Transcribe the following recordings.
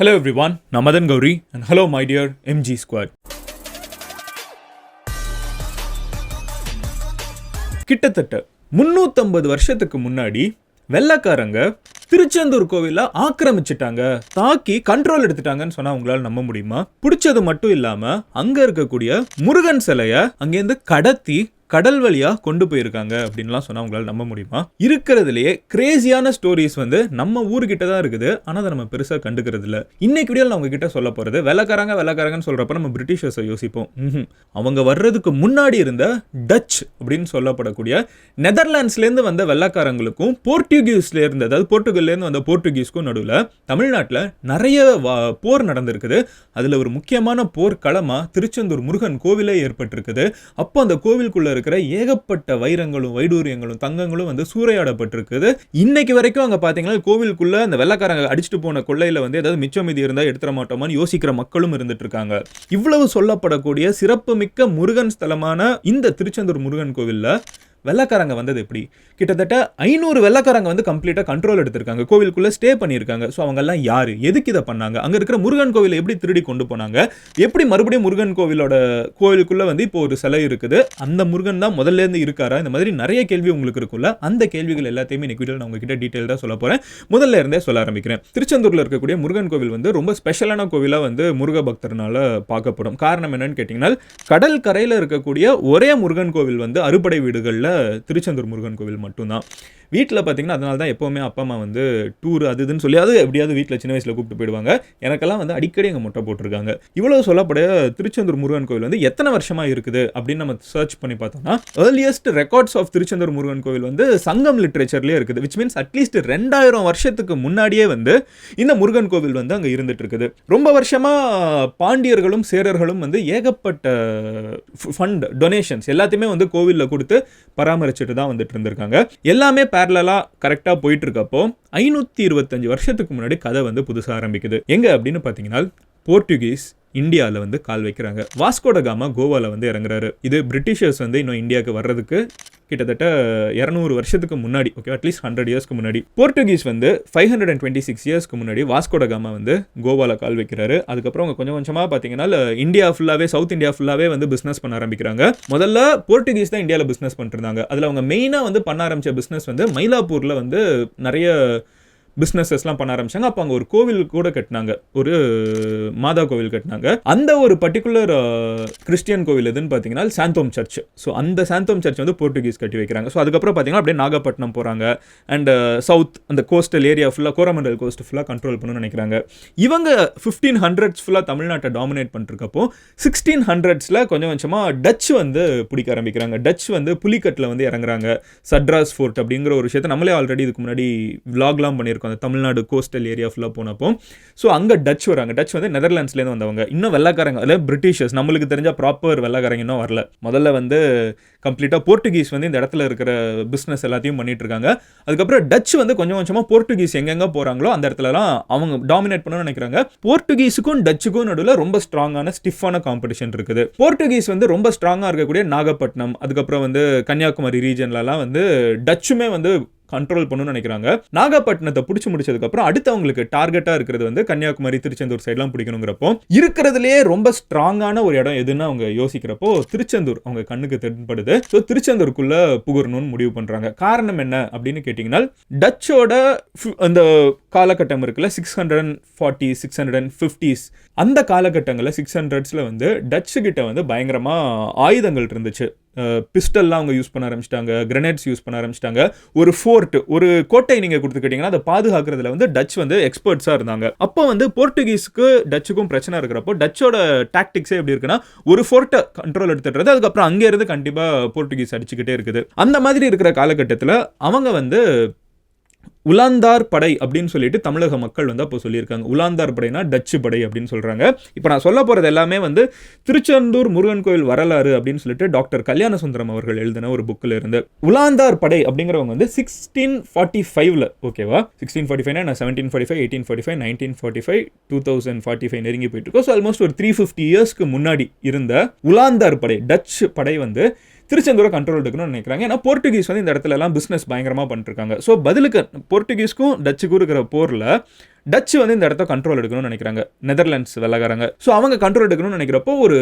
Hello everyone, நான் Madan Gowri and hello my dear MG squad. கிட்டத்தட்ட 350 வருஷத்துக்கு முன்னாடி வெள்ளைக்காரங்க திருச்செந்தூர் கோவிலை ஆக்கிரமிச்சிட்டாங்க, தாக்கி கண்ட்ரோல் எடுத்துட்டாங்கன்னு சொன்னா உங்களால நம்ப முடியுமா? பிடிச்சது மட்டும் இல்லாம அங்க இருக்கக்கூடிய முருகன் சிலைய அங்கேருந்து கடத்தி கடல் வழியா கொண்டு போயிருக்காங்க அப்படின்லாம் சொன்னா உங்களால நம்ப முடியுமா? இருக்கிறதுலயே கிரேசியான ஸ்டோரிஸ் நம்ம ஊர்கிட்ட தான் இருக்குது, ஆனா அதை நம்ம பெருசா கண்டுக்கிறது இல்ல. இன்னைக்கு வீடியோல நான் உங்ககிட்ட சொல்ல போறது வெள்ளைக்காரங்கன்னு சொல்றப்ப நம்ம பிரிட்டிஷர்ஸை யோசிப்போம். அவங்க வர்றதுக்கு முன்னாடி இருந்த டச் அப்படின்னு சொல்லப்படக்கூடிய நெதர்லாண்ட்ஸ்ல இருந்து வந்த வெள்ளைக்காரங்களுக்கும் போர்ச்சுகீஸ்ல இருந்து, அதாவது போர்ச்சுகல்ல இருந்து வந்த போர்ச்சுகீஸ்க்கும் நடுவில் தமிழ்நாட்டில் நிறைய போர் நடந்திருக்குது. அதுல ஒரு முக்கியமான போர்க்களமா திருச்செந்தூர் முருகன் கோவிலே ஏற்பட்டிருக்குது. அப்போ அந்த கோவிலுக்குள்ள இருக்கிற ஏகப்பட்ட வைரங்களும் வைடூரியங்களும் தங்கங்களும் சூறையாடப்பட்டிருக்குது. இன்னைக்கு வரைக்கும் அங்க பாத்தீங்கன்னா கோவிலுக்குள்ள அந்த வெள்ளைக்காரங்க அடிச்சுட்டு போன கொள்ளையில ஏதாவது மிச்சம் மீதி இருந்தா எடுத்துட மாட்டோமான்னு யோசிக்கிற மக்களும் இருந்துட்டு இருக்காங்க. இவ்வளவு சொல்லப்படக்கூடிய சிறப்புமிக்க முருகன் ஸ்தலமான இந்த திருச்செந்தூர் முருகன் கோவில்ல வெள்ளைக்காரங்க வந்தது எப்படி? கிட்டத்தட்ட 500 வெள்ளைக்காரங்க கம்ப்ளீட்டா கண்ட்ரோல் எடுத்திருக்காங்க, கோவிலுக்குள்ள ஸ்டே பண்ணியிருக்காங்க. ஸோ அவங்க எல்லாம் யாரு, எதுக்கு இதை பண்ணாங்க, அங்க இருக்கிற முருகன் கோவிலை எப்படி திருடி கொண்டு போனாங்க, எப்படி மறுபடியும் முருகன் கோவிலுக்குள்ள இப்போ ஒரு சிலை இருக்குது, அந்த முருகன் தான் முதல்ல இருந்து இருக்காரா? இந்த மாதிரி நிறைய கேள்வி உங்களுக்கு இருக்குல்ல. அந்த கேள்விகள் எல்லாத்தையுமே இன்னைக்கு வீடியோல நான் உங்ககிட்ட டீடைல்டா சொல்ல போறேன். முதல்ல இருந்தே சொல்ல ஆரம்பிக்கிறேன். திருச்செந்தூர்ல இருக்கக்கூடிய முருகன் கோவில் ரொம்ப ஸ்பெஷலான கோவிலா முருக பக்தர்னால பார்க்கப்படும். காரணம் என்னன்னு கேட்டீங்கன்னா, கடல் கரையில இருக்கக்கூடிய ஒரே முருகன் கோவில் அறுபடை வீடுகள்ல திருச்செந்தூர் முருகன் கோவில் மட்டும்தான். வீட்டில் பார்த்தீங்கன்னா அதனால தான் எப்போவுமே அப்பா அம்மா டூர் அது இதுன்னு சொல்லி அது எப்படியாவது வீட்டில் சின்ன வயசில் கூப்பிட்டு போயிடுவாங்க. எனக்கெல்லாம் அடிக்கடி எங்கள் மொட்டை போட்டிருக்காங்க. இவ்வளவு சொல்லப்பட திருச்செந்தூர் முருகன் கோவில் எத்தனை வருஷமாக இருக்குது அப்படின்னு நம்ம சர்ச் பண்ணி பார்த்தோம்னா, earliest records of Tiruchendur Murugan கோவில் சங்கம் லிட்ரேச்சர்லேயே இருக்குது. விச் மீன்ஸ் அட்லீஸ்ட் 2000 வருஷத்துக்கு முன்னாடியே இந்த முருகன் கோவில் அங்கே இருந்துட்டு இருக்குது. ரொம்ப வருஷமாக பாண்டியர்களும் சேரர்களும் ஏகப்பட்ட ஃபண்ட் டொனேஷன்ஸ் எல்லாத்தையுமே கோவிலில் கொடுத்து பராமரிச்சுட்டு தான் இருந்திருக்காங்க. எல்லாமே பேரலா கரெக்டா போயிட்டு இருக்கப்போ 525 வருஷத்துக்கு முன்னாடி கதை புதுசா ஆரம்பிக்குது. எங்க அப்படின்னு பாத்தீங்கன்னா, போர்ச்சுகீஸ் இந்தியாவில் கால் வைக்கிறாங்க. வாஸ்கோ ட காமா கோவாவில் இறங்குறாரு. இது பிரிட்டிஷர்ஸ் இன்னும் இந்தியாவுக்கு வர்றதுக்கு கிட்டத்தட்ட 200 வருஷத்துக்கு முன்னாடி, ஓகே, அட்லீஸ்ட் 100 இயர்ஸ்க்கு முன்னாடி. போர்ச்சுகீஸ் 526 இயர்ஸ்க்கு முன்னாடி வாஸ்கோ ட காமா கோவாவில் கால் வைக்கிறாரு. அதுக்கப்புறம் அவங்க கொஞ்சம் கொஞ்சமாக பார்த்தீங்கன்னா இந்தியா ஃபுல்லாகவே, சவுத் இந்தியா ஃபுல்லாகவே பிஸ்னஸ் பண்ண ஆரம்பிக்கிறாங்க. முதல்ல போர்ச்சுகீஸ் தான் இந்தியாவில் பிஸ்னஸ் பண்ணிருந்தாங்க. அதில் அவங்க மெயினாக பண்ண ஆரம்பிச்ச பிஸ்னஸ் மயிலாப்பூரில் நிறைய பிஸ்னஸஸ்லாம் பண்ண ஆரம்பிச்சாங்க. அப்போ அங்கே ஒரு கோவில் கூட கட்டினாங்க, ஒரு மாதா கோவில் கட்டினாங்க. அந்த ஒரு பர்டிகுலர் கிறிஸ்டியன் கோவில் எதுன்னு பார்த்தீங்கன்னா சாந்தோம் சர்ச். ஸோ அந்த சாந்தோம் சர்ச் போர்ச்சுகீஸ் கட்டி வைக்கிறாங்க. ஸோ அதுக்கப்புறம் பார்த்தீங்கன்னா அப்படியே நாகப்பட்டினம் போகிறாங்க. அண்ட் சவுத் அந்த கோஸ்டல் ஏரியா ஃபுல்லாக, கோரமண்டல் கோஸ்ட் ஃபுல்லாக கண்ட்ரோல் பண்ணணும்னு நினைக்கிறாங்க. இவங்க 1500s ஃபுல்லாக தமிழ்நாட்டை டாமினேட் பண்ணிருக்கப்போ 1600s கொஞ்சம் கொஞ்சமாக டச் பிடிக்க ஆரம்பிக்கிறாங்க. டச் புலிக்கட்டில் இறங்குறாங்க. சட்ராஸ் ஃபோர்ட் அப்படிங்கிற ஒரு விஷயத்தை நம்மளே ஆல்ரெடி இதுக்கு முன்னாடி விளாக்லாம் பண்ணியிருக்கோம், அந்த தமிழ்நாடு கோஸ்டல் ஏரியா ஃபுல்லாக போனப்போ. ஸோ அங்கே டச் வராங்க. டச் நெதர்லாண்ட்ஸ்லேருந்து வந்தவங்க. இன்னும் வெள்ளைக்காரங்க அதில் பிரிட்டிஷர்ஸ், நம்மளுக்கு தெரிஞ்ச ப்ராப்பர் வெள்ளைக்காரங்க இன்னும் வரல. முதல்ல கம்ப்ளீட்டாக போர்ச்சுகீஸ் இந்த இடத்துல இருக்கிற பிஸ்னஸ் எல்லாத்தையும் பண்ணிட்டு இருக்காங்க. அதுக்கப்புறம் டச் கொஞ்சம் கொஞ்சமாக போர்ச்சுகீஸ் எங்கெங்க போகிறாங்களோ அந்த இடத்துலலாம் அவங்க டாமினேட் பண்ணணும்னு நினைக்கிறாங்க. போர்ச்சுகீஸுக்கும் டச்சுக்கும் நடுவில் ரொம்ப ஸ்ட்ராங்கான ஸ்டிஃபான காம்படிஷன் இருக்குது. போர்ச்சுகீஸ் ரொம்ப ஸ்ட்ராங்காக இருக்கக்கூடிய நாகப்பட்டினம், அதுக்கப்புறம் கன்னியாகுமரி ரீஜன்லலாம் டச்சுமே கண்ட்ரோல் பண்ணணும்னு நினைக்கிறாங்க. நாகப்பட்டினத்தை பிடிச்சி முடிச்சதுக்கப்புறம் அடுத்து அவங்களுக்கு டார்கெட்டாக இருக்கிறது கன்னியாகுமரி, திருச்செந்தூர் சைட்லாம் பிடிக்கணுங்கிறப்போ இருக்கிறதுலேயே ரொம்ப ஸ்ட்ராங்கான ஒரு இடம் எதுன்னு அவங்க யோசிக்கிறப்போ திருச்செந்தூர் அவங்க கண்ணுக்கு தென்படுது. ஸோ திருச்செந்தூருக்குள்ள புகரணும்னு முடிவு பண்ணுறாங்க. காரணம் என்ன அப்படின்னு கேட்டிங்கன்னா, டச்சோட அந்த காலகட்டம் இருக்குல்ல, 640s 650s அந்த காலகட்டங்களில் 600s டச்சு கிட்ட பயங்கரமாக ஆயுதங்கள் இருந்துச்சு. பிஸ்டல்லாம் அவங்க யூஸ் பண்ண ஆரம்பிச்சிட்டாங்க, கிரனேட்ஸ் யூஸ் பண்ண ஆரம்பிச்சிட்டாங்க. ஒரு ஃபோர்ட், ஒரு கோட்டை நீங்க கொடுத்துக்கிட்டீங்கன்னா அதை பாதுகாக்கிறதுல டச் எக்ஸ்பர்ட்ஸா இருந்தாங்க. அப்போ போர்ச்சுகீஸ்க்கு டச்சுக்கும் பிரச்சனை இருக்கிறப்போ டச்சோட டாக்டிக்ஸே எப்படி இருக்குன்னா, ஒரு ஃபோர்ட்டை கண்ட்ரோல் எடுத்துடுறது, அதுக்கப்புறம் அங்கே இருந்து கண்டிப்பா போர்ச்சுகீஸ் அடிச்சுக்கிட்டே இருக்குது. அந்த மாதிரி இருக்கிற காலகட்டத்தில் அவங்க உலாந்தார் படை அப்படின்னு சொல்லிட்டு தமிழக மக்கள் அப்போ சொல்லியிருக்காங்க. உலாந்தார் படைனா டச்சு படை அப்படின்னு சொல்றாங்க. இப்போ நான் சொல்ல போறது எல்லாமே திருச்செந்தூர் முருகன் கோயில் வரலாறு அப்படின்னு சொல்லிட்டு டாக்டர் கல்யாண சுந்தரம் அவர்கள் எழுதின ஒரு புக்கில் இருந்து. உலாந்தார் படை அப்படிங்கிறவங்க 1645 ஓகேவா, 1645 1745 1845 1945 2045 நெருங்கி போயிட்டு இருக்கோம். ஸோ ஆல்மோஸ்ட் ஒரு 350 இயர்ஸ்க்கு முன்னாடி இருந்த உலாந்தார் படை, டச் படை திருச்செந்தூரை கண்ட்ரோல் எடுக்கணும்னு நினைக்கிறாங்க. ஏன்னா போர்ட்டுகீஸ் வந்து இந்த இடத்துல எல்லாம் பிசினஸ் பயங்கரமா பண்ணிட்டு இருக்காங்க. ஸோ பதிலுக்கு போர்ட்டுகீஸ்க்கும் டச்சுக்கும் இருக்கிற போர்ல டச்சு வந்து இந்த இடத்த கண்ட்ரோல் எடுக்கணும்னு நினைக்கிறாங்க, நெதர்லாண்ட்ஸ் வெள்ளக்காரங்க. ஸோ அவங்க கண்ட்ரோல் எடுக்கணும்னு நினைக்கிறப்போ ஒரு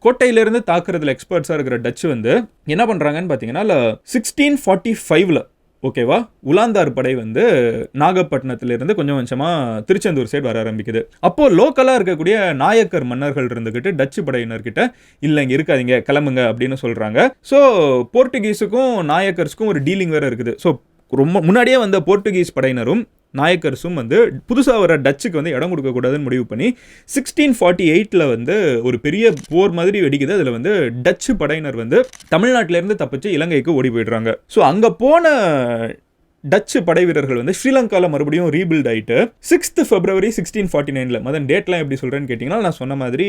கோட்டையிலிருந்து தாக்குறதுல எக்ஸ்பர்ட்ஸாக இருக்கிற டச்சு வந்து என்ன பண்ணுறாங்கன்னு பார்த்தீங்கன்னா 1645 ஓகேவா உலாந்தார் படை வந்து நாகப்பட்டினத்திலிருந்து கொஞ்சம் கொஞ்சமாக திருச்செந்தூர் சைடு வர ஆரம்பிக்குது. அப்போது லோக்கலாக இருக்கக்கூடிய நாயக்கர் மன்னர்கள் இருந்துக்கிட்டு டச்சு படையினர்கிட்ட இல்லை இங்கே இருக்காதீங்க கிளம்புங்க அப்படின்னு சொல்கிறாங்க. ஸோ போர்ட்டுகீஸுக்கும் நாயக்கர்ஸுக்கும் ஒரு டீலிங் வேறு இருக்குது. ஸோ ரொம்ப முன்னாடியே வந்த போர்ட்டுகீஸ் படையினரும் நாயக்கர்ஸும் வந்து புதுசாக வர டச்சுக்கு வந்து இடம் கொடுக்கக்கூடாதுன்னு முடிவு பண்ணி 1648 வந்து ஒரு பெரிய போர் மாதிரி வெடிக்குது. அதில் வந்து டச்சு படையினர் வந்து தமிழ்நாட்டிலேருந்து தப்பிச்சு இலங்கைக்கு ஓடி போயிடுறாங்க. ஸோ அங்கே போன டச்சு படை வீரர்கள் வந்து ஸ்ரீலங்காவில் மறுபடியும் ரீபில்ட் ஆகிட்டு 6 February 1649 மதன் டேட்லாம் எப்படி சொல்கிறேன்னு கேட்டிங்கன்னா நான் சொன்ன மாதிரி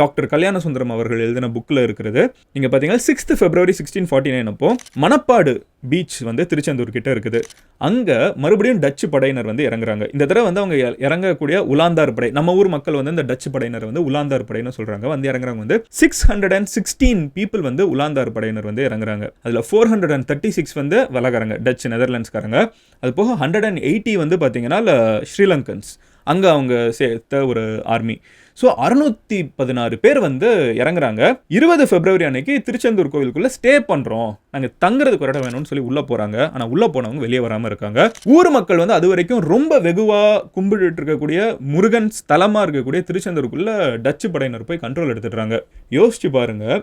டாக்டர் கல்யாண சுந்தரம் அவர்கள் எழுதின புக்கில் இருக்கிறது. இங்கே பார்த்தீங்கன்னா 6 February 1649 அப்போ மணப்பாடு பீச் வந்து திருச்செந்தூர் கிட்ட இருக்குது. அங்கே மறுபடியும் டச்சு படையினர் வந்து இறங்குறாங்க. இந்த தடவை வந்து அவங்க இறங்கக்கூடிய உலாந்தார் படை, நம்ம ஊர் மக்கள் வந்து இந்த டச்சு படையினர் வந்து உலாந்தார் படைன்னு சொல்கிறாங்க. வந்து இறங்குறவங்க வந்து 616 பீப்புள் வந்து உலாந்தார் படையினர் வந்து இறங்குறாங்க. அதில் 436 வந்து வெள்ளக்காரங்க டச்சு நெதர்லாண்ட்ஸ்காரங்க. அது போக 180 வந்து பார்த்தீங்கன்னா ஸ்ரீலங்கன்ஸ், அங்கே அவங்க சேர்த்த ஒரு ஆர்மி. ஸோ 616 பேர் வந்து இறங்குறாங்க. 20 February அன்னைக்கு திருச்செந்தூர் கோவிலுக்குள்ளே ஸ்டே பண்ணுறோம், நாங்கள் தங்குறதுக்கு ஒரு இடம் வேணும்னு சொல்லி உள்ளே போகிறாங்க. ஆனால் உள்ளே போனவங்க வெளியே வராமல் இருக்காங்க. ஊர் மக்கள் வந்து அது வரைக்கும் ரொம்ப வெகுவாக கும்பிட்டு இருக்கக்கூடிய முருகன் ஸ்தலமாக இருக்கக்கூடிய திருச்செந்தூருக்குள்ளே டச்சு படையினர் போய் கண்ட்ரோல் எடுத்துடுறாங்க. யோசிச்சு பாருங்க,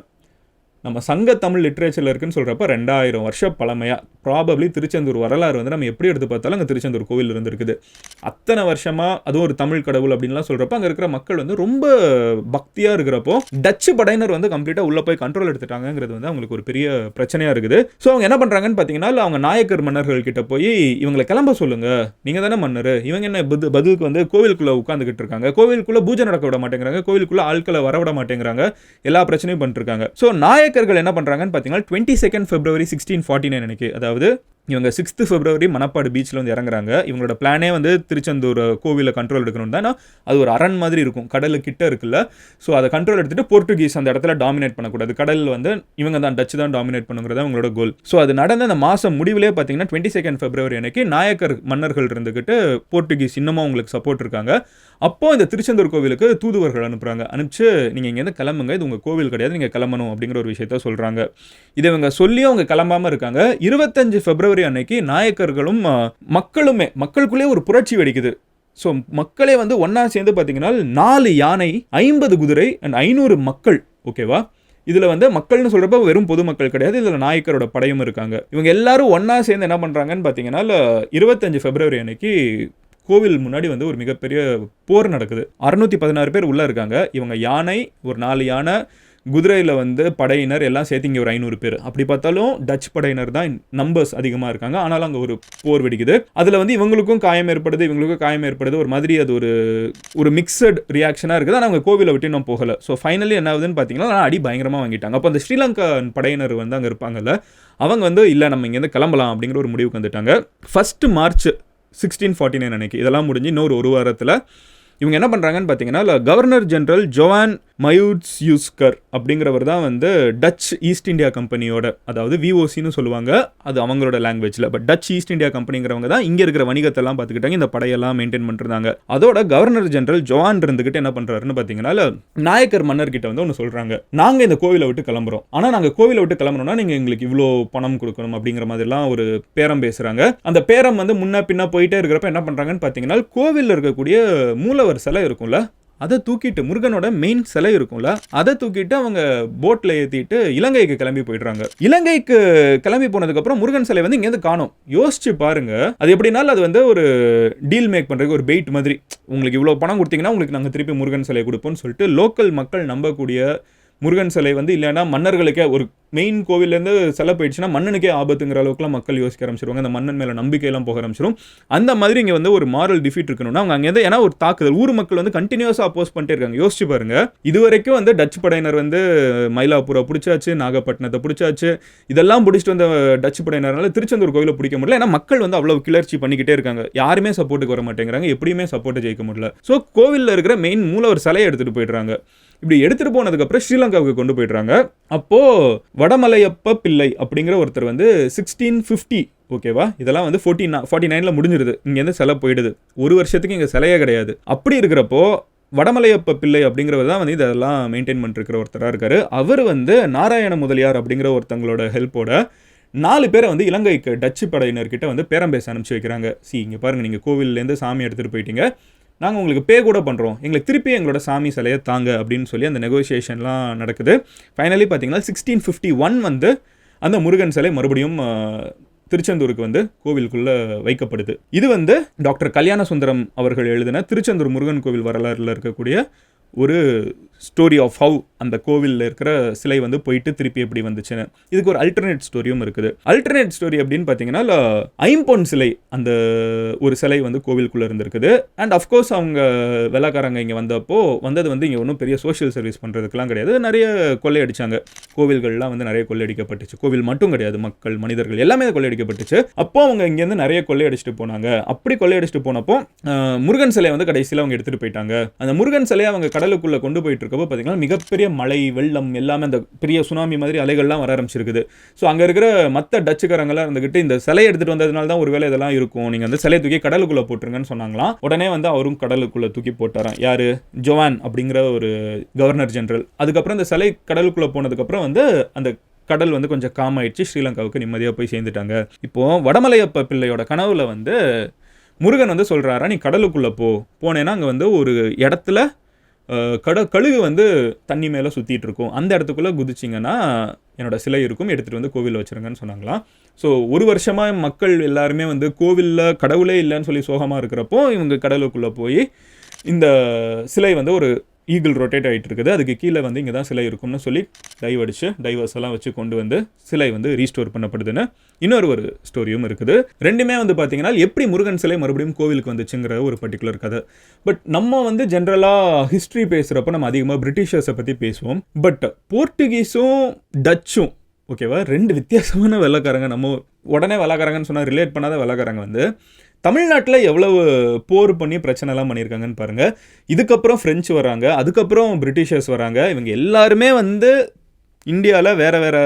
நம்ம சங்க தமிழ் லிட்ரேச்சரில் இருக்குன்னு சொல்கிறப்ப 2000 வருஷம் பழமையாக ப்ராபப்ளி திருச்செந்தூர் வரலாறு வந்து நம்ம எப்படி எடுத்து பார்த்தாலும் அங்கே திருச்செந்தூர் கோவில் இருந்திருக்குது. அத்தனை வருஷமாக அதுவும் ஒரு தமிழ் கடவுள் அப்படின்லாம் சொல்கிறப்ப அங்கே இருக்கிற மக்கள் வந்து ரொம்ப பக்தியாக இருக்கிறப்போ டச்சு படையினர் வந்து கம்ப்ளீட்டாக உள்ளே போய் கண்ட்ரோல் எடுத்துட்டாங்கிறது வந்து அவங்களுக்கு ஒரு பெரிய பிரச்சனையாக இருக்குது. ஸோ அவங்க என்ன பண்ணுறாங்கன்னு பார்த்தீங்கன்னா அவங்க நாயக்கர் மன்னர்கள் கிட்ட போய் இவங்களை கிளம்ப சொல்லுங்க, நீங்கள் தானே மன்னர், இவங்க என்ன பதிலுக்கு வந்து கோவிலுக்குள்ளே உட்காந்துக்கிட்டு இருக்காங்க, கோவிலுக்குள்ளே பூஜை நடக்க விட மாட்டேங்கிறாங்க, கோவிலுக்குள்ளே ஆட்களை வரவிட மாட்டேங்கிறாங்க, எல்லா பிரச்சனையும் பண்ணிருக்காங்க. ஸோ நாயக்கர்கள் என்ன பண்றாங்கன்னு பார்த்தீங்கன்னா 22 February 1649 அன்னைக்கு, அதாவது இவங்க 6 February மணப்பாடு பீச்சில் வந்து இறங்குறாங்க. இவங்களோட பிளானே வந்து திருச்செந்தூர் கோவிலை கண்ட்ரோல் எடுக்கணும் தான். அது ஒரு அரண் மாதிரி இருக்கும், கடலு கிட்ட இருக்குல்ல. ஸோ அதை கண்ட்ரோல் எடுத்துட்டு போர்ட்டுகீஸ் அந்த இடத்துல டாமினேட் பண்ணக்கூடாது, கடல் வந்து இவங்க தான் டச்சு தான் டாமினேட் பண்ணுங்கிறத அவங்களோட கோல். ஸோ அது நடந்த அந்த மாதம் முடிவிலே பார்த்தீங்கன்னா 22 February அன்னைக்கு நாயக்கர் மன்னர்கள் இருந்துக்கிட்டு போர்ட்டுகீஸ் இன்னமும் அவங்களுக்கு சப்போர்ட் இருக்காங்க. அப்போ இந்த திருச்செந்தூர் கோவிலுக்கு தூதுவர்கள் அனுப்புறாங்க. அனுப்பிச்சு நீங்கள் இங்கேருந்து கிளம்புங்க, இது உங்கள் கோவில் கிடையாது, நீங்கள் கிளம்பணும் அப்படிங்கிற ஒரு விஷயத்த சொல்கிறாங்க. இதை இவங்க சொல்லியும் அவங்க கிளம்பாமல் இருக்காங்க. 25 February அன்னைக்கு நாயக்கர்களும் மக்களுக்குள்ளே ஒரு புரட்சி வெடிக்குது. ஸோ மக்களே வந்து ஒன்னா சேர்ந்து பார்த்தீங்கன்னா 4 யானை, 50 குதிரை அண்ட் 500 மக்கள். ஓகேவா, இதில் வந்து மக்கள்னு சொல்கிறப்ப வெறும் பொதுமக்கள் கிடையாது, இதில் நாயக்கரோட படையும் இருக்காங்க. இவங்க எல்லாரும் ஒன்னா சேர்ந்து என்ன பண்ணுறாங்கன்னு பார்த்தீங்கன்னா 25 February அன்னைக்கு கோவில் முன்னாடி வந்து ஒரு மிகப்பெரிய போர் நடக்குது. 616 பேர் உள்ளே இருக்காங்க. இவங்க யானை ஒரு 4 யானை, குதிரையில் வந்து படையினர் எல்லாம் சேர்த்து இங்கே ஒரு 500 பேர். அப்படி பார்த்தாலும் டச் படையினர் தான் நம்பர்ஸ் அதிகமாக இருக்காங்க. ஆனாலும் அங்கே ஒரு போர் வெடிக்குது. அதில் வந்து இவங்களுக்கும் காயம் ஏற்படுது, இவங்களுக்கும் காயம் ஏற்படுது. ஒரு மாதிரி அது ஒரு மிக்சட் ரியாக்ஷனாக இருக்குது. ஆனால் அவங்க கோவிலை விட்டு இன்னும் போகலை. ஸோ ஃபைனலி என்ன ஆகுதுன்னு பார்த்தீங்கன்னா அடி பயங்கரமாக வாங்கிட்டாங்க. அப்போ அந்த ஸ்ரீலங்கா படையினர் வந்து அங்கே இருப்பாங்கல்ல, அவங்க வந்து இல்லை நம்ம இங்கேருந்து கிளம்பலாம் அப்படிங்கிற ஒரு முடிவுக்கு வந்துட்டாங்க. 1 March 1649 அன்னைக்கு இதெல்லாம் முடிஞ்சு இன்னொரு ஒரு வாரத்தில் இவங்க என்ன பண்ணுறாங்கன்னு பார்த்தீங்கன்னா கவர்னர் ஜெனரல் ஜோவான் மயூட்ஸ்யூஸ்கர் அப்படிங்கிறவர் தான் வந்து டச் ஈஸ்ட் இந்தியா கம்பெனியோட, அதாவது விஓசின்னு சொல்லுவாங்க அது அவங்களோட லாங்குவேஜில், பட் டச் ஈஸ்ட் இந்தியா கம்பெனிங்கிறவங்க தான் இங்கே இருக்கிற வணிகத்தெல்லாம் பார்த்துக்கிட்டாங்க, இந்த படையெல்லாம் மெயின்டைன் பண்ணிருந்தாங்க. அதோட கவர்னர் ஜெனரல் ஜோவான் இருந்துகிட்டு என்ன பண்ணுறாருன்னு பார்த்தீங்கன்னா நாயக்கர் மன்னர்கிட்ட வந்து ஒன்று சொல்கிறாங்க, நாங்கள் இந்த கோவிலை விட்டு கிளம்புறோம், ஆனால் நாங்கள் கோவிலை விட்டு கிளம்புறோம்னா நீங்கள் எங்களுக்கு இவ்வளோ பணம் கொடுக்கணும் அப்படிங்கிற மாதிரிலாம் ஒரு பேரம் பேசுகிறாங்க. அந்த பேரம் வந்து முன்ன பின்ன போயிட்டே இருக்கிறப்ப என்ன பண்ணுறாங்கன்னு பார்த்தீங்கன்னா கோவிலில் இருக்கக்கூடிய மூலவர் சிலை இருக்கும்ல, அதை தூக்கிட்டு முருகனோட மெயின் சிலை இருக்கும்ல, அதை தூக்கிட்டு அவங்க போட்டில் ஏற்றிட்டு இலங்கைக்கு கிளம்பி போயிடுறாங்க. இலங்கைக்கு கிளம்பி போனதுக்கப்புறம் முருகன் சிலை வந்து இங்கேருந்து காணும். யோசிச்சு பாருங்க, அது எப்படினாலும் அது வந்து ஒரு டீல் மேக் பண்ணுறதுக்கு ஒரு பெயிட் மாதிரி, உங்களுக்கு இவ்வளோ பணம் கொடுத்தீங்கன்னா உங்களுக்கு நாங்கள் திருப்பி முருகன் சிலை கொடுப்போம்னு சொல்லிட்டு லோக்கல் மக்கள் நம்பக்கூடிய முருகன் சிலை வந்து இல்லைன்னா மன்னர்களுக்கே ஒரு மெயின் கோவிலேருந்து சிலை போயிடுச்சுன்னா மன்னனுக்கே ஆபத்துங்கிற அளவுக்குலாம் மக்கள் யோசிக்க ஆரம்பிச்சிருவாங்க. அந்த மன்னன் மேலே நம்பிக்கையெல்லாம் போக ஆரம்பிச்சிடும். அந்த மாதிரி இங்கே வந்து ஒரு மாரல் டிஃபீட் இருக்கணும்னா அவங்க அங்கேருந்து ஏன்னா ஒரு தாக்குதல் ஊர் மக்கள் வந்து கண்டினியூஸாக அப்போஸ் பண்ணிட்டே இருக்காங்க. யோசிச்சு பாருங்க, இது வரைக்கும் வந்து டச் படையினர் வந்து மயிலாப்பூரை பிடிச்சாச்சு, நாகப்பட்டினத்தை பிடிச்சாச்சு, இதெல்லாம் பிடிச்சிட்டு வந்த டச் படையினரால திருச்செந்தூர் கோவிலை பிடிக்க முடியல. ஏன்னா மக்கள் வந்து அவ்வளோ கிளர்ச்சி பண்ணிக்கிட்டே இருக்காங்க, யாருமே சப்போர்ட்டுக்கு வர மாட்டேங்கிறாங்க, எப்படியுமே சப்போர்ட்டை ஜெயிக்க முடியல. ஸோ கோவிலில் இருக்கிற மெயின் மூலவர் சிலையை எடுத்துகிட்டு போயிடுறாங்க. இப்படி எடுத்துட்டு போனதுக்கு அப்புறம் ஸ்ரீலங்காவுக்கு கொண்டு போயிடுறாங்க. அப்போ வடமலையப்ப பிள்ளை அப்படிங்கிற ஒருத்தர் வந்து 1650, ஓகேவா, இதெல்லாம் வந்து 49ல முடிஞ்சிருது. இங்கேருந்து சிலை போயிடுது. ஒரு வருஷத்துக்கு இங்கே சிலையே கிடையாது. அப்படி இருக்கிறப்போ வடமலையப்ப பிள்ளை அப்படிங்கிறவர் தான் வந்து இதெல்லாம் மெயின்டைன் பண்ணிருக்கிற ஒருத்தராக இருக்காரு. அவர் வந்து நாராயண முதலியார் அப்படிங்கிற ஒருத்தங்களோட ஹெல்ப்போட 4 பேரை வந்து இலங்கைக்கு டச்சு படையினர்கிட்ட வந்து பேரம் பேச அனுப்பிச்சு வைக்கிறாங்க. இங்கே பாருங்கள், நீங்கள் கோவில்லேருந்து சாமி எடுத்துகிட்டு போயிட்டீங்க, நாங்கள் உங்களுக்கு பே கூட பண்ணுறோம், எங்களுக்கு திருப்பி எங்களோட சாமி சிலையை தாங்க அப்படின்னு சொல்லி அந்த நெகோசியேஷன்லாம் நடக்குது. ஃபைனலி பார்த்தீங்கன்னா 1651 வந்து அந்த முருகன் சிலை மறுபடியும் திருச்செந்தூருக்கு வந்து கோவிலுக்குள்ளே வைக்கப்படுது. இது வந்து டாக்டர் கல்யாண சுந்தரம் அவர்கள் எழுதின திருச்செந்தூர் முருகன் கோவில் வரலாறுல இருக்கக்கூடிய ஒரு ஸ்டோரி ஆஃப் ஹவு அந்த கோவிலில் இருக்கிற சிலை வந்து போயிட்டு திருப்பி எப்படி வந்துச்சுன்னு. இதுக்கு ஒரு அல்டர்னேட் ஸ்டோரியும் இருக்குது. அல்டர்னேட் ஸ்டோரி அப்படின்னு பார்த்தீங்கன்னா ஐம்பொன் சிலை, அந்த ஒரு சிலை வந்து கோவிலுக்குள்ளே இருந்திருக்குது. அண்ட் அஃப்கோர்ஸ் அவங்க வெள்ளைக்காரங்க இங்கே வந்தப்போ வந்தது வந்து இங்கே ஒன்றும் பெரிய சோஷியல் சர்வீஸ் பண்ணுறதுக்கெலாம் கிடையாது. நிறைய கொள்ளையடிச்சாங்க. கோவில்கள்லாம் வந்து நிறைய கொள்ளையடிக்கப்பட்டுச்சு. கோவில் மட்டும் கிடையாது, மக்கள், மனிதர்கள் எல்லாமே கொள்ளையடிக்கப்பட்டுச்சு. அப்போ அவங்க இங்கேருந்து நிறைய கொள்ளையடிச்சிட்டு போனாங்க. அப்படி கொள்ளையடிச்சிட்டு போனப்போ முருகன் சிலையை வந்து கடைசியில் அவங்க எடுத்துகிட்டு போயிட்டாங்க. அந்த முருகன் சிலையை அவங்க கடலுக்குள்ளே கொண்டு போயிட்டு இருக்கப்போ பார்த்தீங்கன்னா மிகப்பெரிய மழை, வெள்ளம், எல்லாமே அந்த பெரிய சுனாமி மாதிரி அலைகள்லாம் வர ஆரம்பிச்சிருக்குது. ஸோ அங்கே இருக்கிற மற்ற டச்சுக்காரங்களாம் இருந்துகிட்டு இந்த சிலையை எடுத்துகிட்டு வந்ததுனால தான் ஒரு வேலை இதெல்லாம் இருக்கும், நீங்கள் அந்த சிலையை தூக்கி கடலுக்குள்ளே போட்டுருங்கன்னு சொன்னாங்களாம். உடனே வந்து அவரும் கடலுக்குள்ளே தூக்கி போட்டாராம். யார்? ஜோவான் அப்படிங்கிற ஒரு கவர்னர் ஜெனரல். அதுக்கப்புறம் இந்த சிலை கடலுக்குள்ளே போனதுக்கப்புறம் வந்து அந்த கடல் வந்து கொஞ்சம் காம் ஆயிடுச்சு. ஸ்ரீலங்காவுக்கு நிம்மதியாக போய் சேர்ந்துட்டாங்க. இப்போது வடமலையப்ப பிள்ளையோட கனவுல வந்து முருகன் வந்து சொல்கிறாரா, நீ கடலுக்குள்ளே போனேன்னா அங்கே வந்து ஒரு இடத்துல கழுகு வந்து தண்ணி மேலே சுற்றிட்டு இருக்கும், அந்த இடத்துக்குள்ளே குதிச்சிங்கன்னா என்னோட சிலை இருக்கும், எடுத்துகிட்டு வந்து கோவிலில் வச்சுருங்கன்னு சொன்னாங்களாம். ஸோ ஒரு வருஷமாக மக்கள் எல்லாருமே வந்து கோவிலில் கடவுளே இல்லைன்னு சொல்லி சோகமாக இருக்கிறப்போ இவங்க கடலுக்குள்ளே போய் இந்த சிலை வந்து ஒரு ஈகிள் ரொட்டேட் ஆகிட்டு இருக்குது, அதுக்கு கீழே வந்து இங்கே தான் சிலை இருக்கும்னு சொல்லி டைவர்ஸ் எல்லாம் வச்சு கொண்டு வந்து சிலை வந்து ரீஸ்டோர் பண்ணப்படுதுன்னு இன்னொரு ஸ்டோரியும் இருக்குது. ரெண்டுமே வந்து பார்த்தீங்கன்னா எப்படி முருகன் சிலை மறுபடியும் கோவிலுக்கு வந்துச்சுங்கிற ஒரு பர்டிகுலர் கதை. பட் நம்ம வந்து ஜென்ரலாக ஹிஸ்ட்ரி பேசுகிறப்ப நம்ம அதிகமாக பிரிட்டிஷர்ஸை பற்றி பேசுவோம். பட் போர்ச்சுகீஸும் டச்சும், ஓகேவா, ரெண்டு வித்தியாசமான வெள்ளைக்காரங்க. நம்ம உடனே வெள்ளைக்காரங்கன்னு சொன்னால் ரிலேட் பண்ணாத வெள்ளைக்காரங்க வந்து தமிழ்நாட்டில் எவ்வளவு போர் பண்ணி பிரச்சனைலாம் பண்ணியிருக்காங்கன்னு பாருங்கள். இதுக்கப்புறம் ஃப்ரெஞ்சு வராங்க, அதுக்கப்புறம் பிரிட்டிஷர்ஸ் வராங்க. இவங்க எல்லாருமே வந்து இந்தியாவில் வேறு வேறு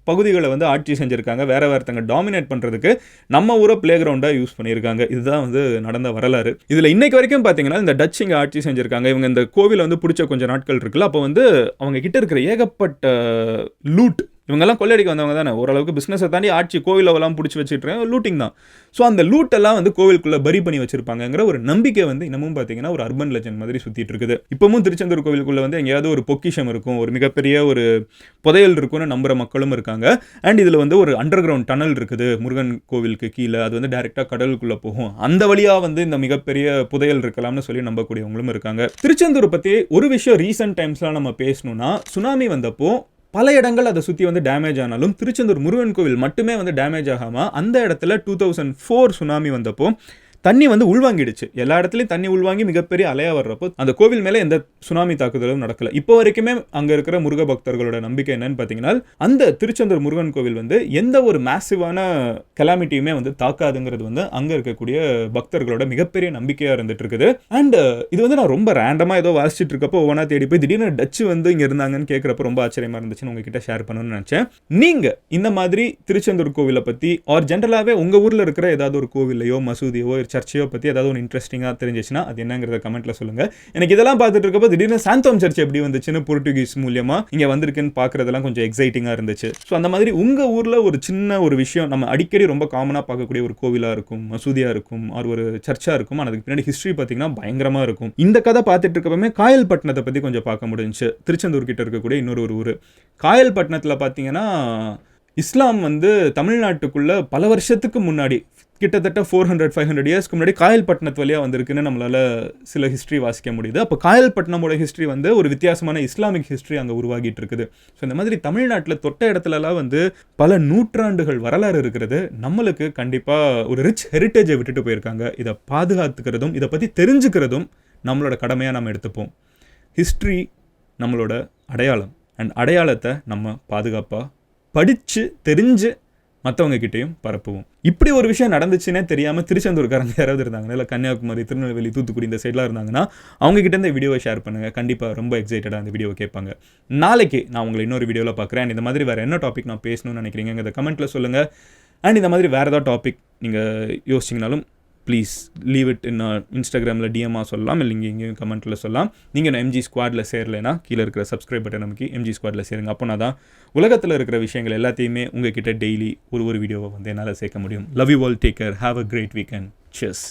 பகுதிகளை வந்து ஆட்சி செஞ்சுருக்காங்க. வேறு தங்க டாமினேட் பண்ணுறதுக்கு நம்ம ஊரை பிளே கிரவுண்டாக யூஸ் பண்ணியிருக்காங்க. இதுதான் வந்து நடந்த வரலாறு. இதில் இன்றைக்கு வரைக்கும் பார்த்தீங்கன்னா இந்த டச் இங்கே ஆட்சி செஞ்சுருக்காங்க. இவங்க இந்த கோவிலை வந்து பிடிச்ச கொஞ்சம் நாட்கள் இருக்குல்ல, அப்போ வந்து அவங்க கிட்ட இருக்கிற ஏகப்பட்ட லூட், இவங்கெல்லாம் கொள்ளையடிக்க வந்தவங்க தானே, ஓரளவுக்கு பிஸ்னஸை தாண்டி ஆட்சி கோவிலெல்லாம் பிடிச்சி வச்சுட்டு லூட்டிங் தான். ஸோ அந்த லூட்டெல்லாம் வந்து கோவிலுக்குள்ளே பரி பண்ணி வச்சிருப்பாங்கிற ஒரு நம்பிக்கை வந்து இன்னமும் பார்த்தீங்கன்னா ஒரு அர்பன் லெஜண்ட் மாதிரி சுற்றிட்டு இருக்குது. இப்போவும் திருச்செந்தூர் கோவிலுக்குள்ளே வந்து எங்கேயாவது ஒரு பொக்கிஷம் இருக்கும், ஒரு மிகப்பெரிய ஒரு புதையல் இருக்குன்னு நம்புகிற மக்களும் இருக்காங்க. அண்ட் இதில் வந்து ஒரு அண்டர் கிரவுண்ட் டனல் இருக்குது முருகன் கோவிலுக்கு கீழே, அது வந்து டைரெக்டாக கடலுக்குள்ளே போகும், அந்த வழியாக வந்து இந்த மிகப்பெரிய புதையல் இருக்கலாம்னு சொல்லி நம்பக்கூடியவங்களும் இருக்காங்க. திருச்செந்தூர் பற்றி ஒரு விஷயம் ரீசெண்ட் டைம்ஸ்லாம் நம்ம பேசணும்னா, சுனாமி வந்தப்போ பல இடங்கள் அதை சுற்றி வந்து டேமேஜ் ஆனாலும் திருச்செந்தூர் முருகன் கோவில் மட்டுமே வந்து டேமேஜ் ஆகாமல் அந்த இடத்துல 2004 சுனாமி வந்தப்போ தண்ணி வந்து உள்வாங்கிடுச்சு. எல்லா இடத்துலையும் தண்ணி உள்வாங்கி மிகப்பெரிய அலையா வர்றப்போ அந்த கோவில் மேலே எந்த சுனாமி தாக்குதலும் நடக்கல. இப்போ வரைக்குமே அங்கே இருக்கிற முருக பக்தர்களோட நம்பிக்கை என்னன்னு பார்த்தீங்கன்னா, அந்த திருச்செந்தூர் முருகன் கோவில் வந்து எந்த ஒரு மேசிவான கெலாமிட்டியுமே வந்து தாக்காதுங்கிறது வந்து அங்கே இருக்கக்கூடிய பக்தர்களோட மிகப்பெரிய நம்பிக்கையாக இருந்துட்டு இருக்குது. அண்ட் இது வந்து நான் ரொம்ப ரேண்டமாக ஏதோ வாசிச்சுட்டு இருக்கப்போ ஒவ்வொன்றா தேடி போய் திடீர்னு டச்சு வந்து இங்கே இருந்தாங்கன்னு கேட்குறப்ப ரொம்ப ஆச்சரியமாக இருந்துச்சுன்னு உங்ககிட்ட ஷேர் பண்ணணும்னு நினச்சேன். நீங்கள் இந்த மாதிரி திருச்செந்தூர் கோவிலை பற்றி ஆர் ஜென்ரலாகவே உங்கள் ஊரில் இருக்கிற ஏதாவது ஒரு கோவிலையோ மசூதியோ சர்ச்சையோ பற்றி ஏதாவது ஒரு இன்ட்ரெஸ்டிங்காக தெரிஞ்சிச்சுன்னா அது என்னங்கிறத கமெண்ட்ல சொல்லுங்கள். எனக்கு இதெல்லாம் பார்த்துட்டு இருக்கப்போ திடீர்னு சாந்தோம் சர்ச் எப்படி வந்துச்சுன்னு போர்ச்சுகீஸ் மூலியமாக இங்கே வந்திருக்குன்னு பார்க்குறதெல்லாம் கொஞ்சம் எக்ஸைட்டிங்காக இருந்துச்சு. ஸோ அந்த மாதிரி உங்கள் ஊரில் ஒரு சின்ன ஒரு விஷயம் நம்ம அடிக்கடி ரொம்ப காமனாக பார்க்கக்கூடிய ஒரு கோவிலாக இருக்கும், மசூதியாக இருக்கும், ஒரு சர்ச்சாக இருக்கும், ஆனால் அதுக்கு பின்னாடி ஹிஸ்ட்ரி பார்த்தீங்கன்னா பயங்கரமாக இருக்கும். இந்த கதை பார்த்துட்டு இருக்கப்பமே காயல்பட்டினத்தை பற்றி கொஞ்சம் பார்க்க முடிஞ்சுச்சு. திருச்செந்தூர் கிட்ட இருக்கக்கூடிய இன்னொரு ஊர் காயல்பட்டினத்தில் பார்த்தீங்கன்னா இஸ்லாம் வந்து தமிழ்நாட்டுக்குள்ளே பல வருஷத்துக்கு முன்னாடி கிட்டத்தட்ட 400-500 இயர்ஸ்க்கு முன்னாடி காயல்பட்டினத்து வழியாக வந்திருக்குன்னு நம்மளால் சில ஹிஸ்ட்ரி வாசிக்க முடியுது. அப்போ காயல்பட்டினமோட ஹிஸ்ட்ரி வந்து ஒரு வித்தியாசமான இஸ்லாமிக் ஹிஸ்ட்ரி அங்கே உருவாகிட்டு இருக்குது. ஸோ இந்த மாதிரி தமிழ்நாட்டில் தொட்ட இடத்துலலாம் வந்து பல நூற்றாண்டுகள் வரலாறு இருக்கிறது. நம்மளுக்கு கண்டிப்பாக ஒரு ரிச் ஹெரிட்டேஜை விட்டுட்டு போயிருக்காங்க. இதை பாதுகாத்துக்கிறதும் இதை பற்றி தெரிஞ்சுக்கிறதும் நம்மளோட கடமையாக நம்ம எடுத்துப்போம். ஹிஸ்ட்ரி நம்மளோட அடையாளம், அண்ட் அடையாளத்தை நம்ம பாதுகாப்பாக படித்து தெரிஞ்சு மற்றவங்க கிட்டேயும் பரப்புவோம். இப்படி ஒரு விஷயம் நடந்துச்சுன்னே தெரியாமல் திருச்செந்தூர்காரங்க யாராவது இருந்தாங்கன்னா, இல்லை கன்னியாகுமரி, திருநெல்வேலி, தூத்துக்குடி இந்த சைட்லாம் இருந்தாங்கன்னா அவங்க கிட்ட இந்த வீடியோவை ஷேர் பண்ணுங்கள். கண்டிப்பாக ரொம்ப எக்ஸைட்டடாக அந்த வீடியோவை கேட்பாங்க. நாளைக்கு நான் உங்களை இன்னொரு வீடியோவில் பார்க்குறேன். இந்த மாதிரி வேறு என்ன டாபிக் நான் பேசணும்னு நினைக்கிறீங்க கமெண்ட்டில் சொல்லுங்கள். அண்ட் இந்த மாதிரி வேறு ஏதாவது டாபிக் நீங்கள் யோசிச்சிங்கனாலும் ப்ளீஸ் லீவ் இட் இன் இன்ஸ்டாகிராமில் டிஎம்மாக சொல்லலாம், இல்லை இங்கே எங்கேயும் கமெண்ட்டில் சொல்லலாம். நீங்கள் நான் எம்ஜி ஸ்குவாடில் சேரலைன்னா கீழே இருக்கிற சப்ஸ்கிரைப் பட்டன் நமக்கு எம்ஜி ஸ்குவாடில் சேருங்க. அப்போ நான் தான் உலகத்தில் இருக்கிற விஷயங்கள் எல்லாத்தையுமே உங்ககிட்ட டெய்லி ஒரு வீடியோவை வந்து என்னால் சேர்க்க முடியும். Love you all, take care, have a great weekend. Cheers.